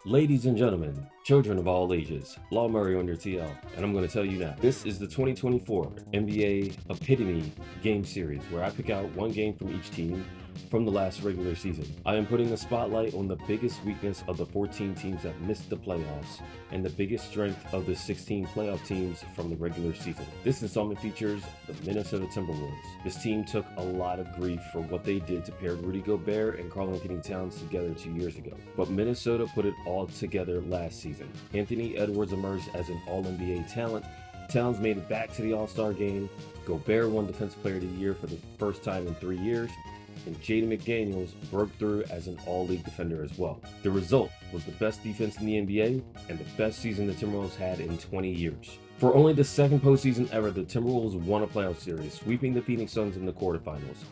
Ladies and gentlemen, children of all ages, Law Murray on your TL, and I'm going to tell you now, this is the 2024 NBA Epitome Game Series, where I pick out one game from each team from the last regular season. I am putting a spotlight on the biggest weakness of the 14 teams that missed the playoffs, and the biggest strength of the 16 playoff teams from the regular season. This installment features the Minnesota Timberwolves. This team took a lot of grief for what they did to pair Rudy Gobert and Karl-Anthony Towns together 2 years ago, but Minnesota put it all together last season. Anthony Edwards emerged as an All-NBA talent. Towns made it back to the All-Star game. Gobert won Defensive Player of the Year for the first time in 3 years. And Jaden McDaniels broke through as an all-league defender as well. The result was the best defense in the NBA and the best season the Timberwolves had in 20 years. For only the second postseason ever, the Timberwolves won a playoff series, sweeping the Phoenix Suns in the quarterfinals.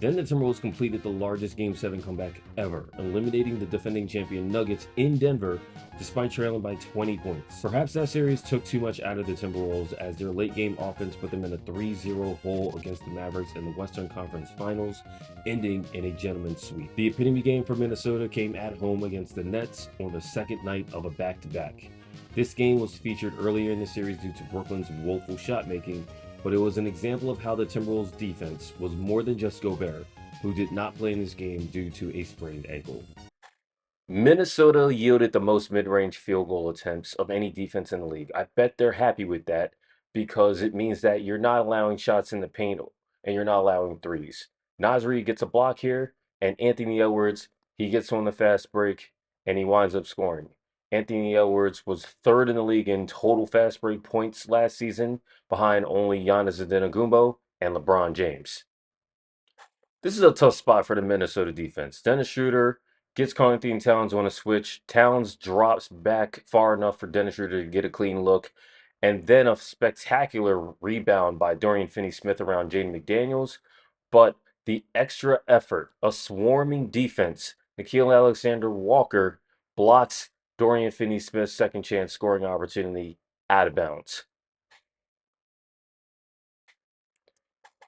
Then the Timberwolves completed the largest Game 7 comeback ever, eliminating the defending champion Nuggets in Denver despite trailing by 20 points. Perhaps that series took too much out of the Timberwolves, as their late game offense put them in a 3-0 hole against the Mavericks in the Western Conference Finals, ending in a gentleman's sweep. The epitome game for Minnesota came at home against the Nets on the second night of a back-to-back. This game was featured earlier in the series due to Brooklyn's woeful shot making, but it was an example of how the Timberwolves defense was more than just Gobert, who did not play in this game due to a sprained ankle. Minnesota yielded the most mid-range field goal attempts of any defense in the league. I bet they're happy with that because it means that you're not allowing shots in the paint and you're not allowing threes. Nasri gets a block here, and Anthony Edwards, he gets on the fast break and he winds up scoring. Anthony Edwards was third in the league in total fast break points last season, behind only Giannis Antetokounmpo and LeBron James. This is a tough spot for the Minnesota defense. Dennis Schroeder gets Karl-Anthony Towns on a switch. Towns drops back far enough for Dennis Schroeder to get a clean look, and then a spectacular rebound by Dorian Finney-Smith around Jaden McDaniels. But the extra effort, a swarming defense, Nickeil Alexander-Walker blocks Dorian Finney-Smith's second chance scoring opportunity out of bounds.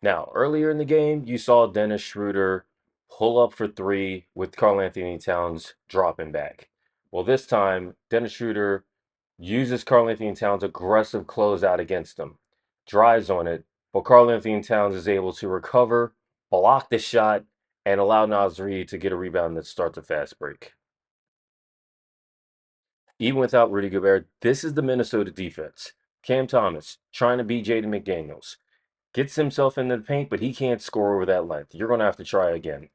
Now, earlier in the game, you saw Dennis Schroeder pull up for three with Karl-Anthony Towns dropping back. Well, this time, Dennis Schroeder uses Karl-Anthony Towns' aggressive closeout against him, drives on it, but Karl-Anthony Towns is able to recover, block the shot, and allow Naz Reid to get a rebound that starts a fast break. Even without Rudy Gobert, this is the Minnesota defense. Cam Thomas trying to beat Jaden McDaniels. Gets himself into the paint, but he can't score over that length. You're going to have to try again.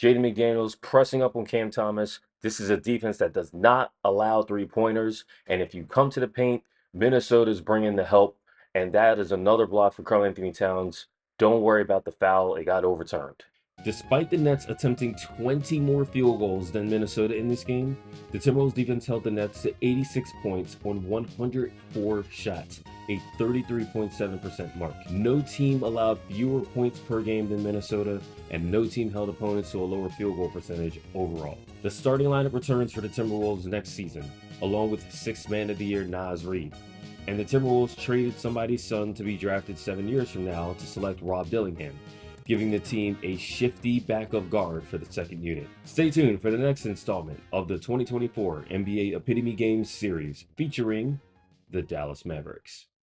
Jaden McDaniels pressing up on Cam Thomas. This is a defense that does not allow three-pointers. And if you come to the paint, Minnesota's bringing the help. And that is another block for Karl-Anthony Towns. Don't worry about the foul. It got overturned. Despite the Nets attempting 20 more field goals than Minnesota in this game, the Timberwolves defense held the Nets to 86 points on 104 shots, a 33.7% mark. No team allowed fewer points per game than Minnesota, and no team held opponents to a lower field goal percentage overall. The starting lineup returns for the Timberwolves next season, along with Sixth Man of the Year Naz Reid. And the Timberwolves traded somebody's son to be drafted 7 years from now to select Rob Dillingham, giving the team a shifty backup guard for the second unit. Stay tuned for the next installment of the 2024 NBA Epitome Games series featuring the Dallas Mavericks.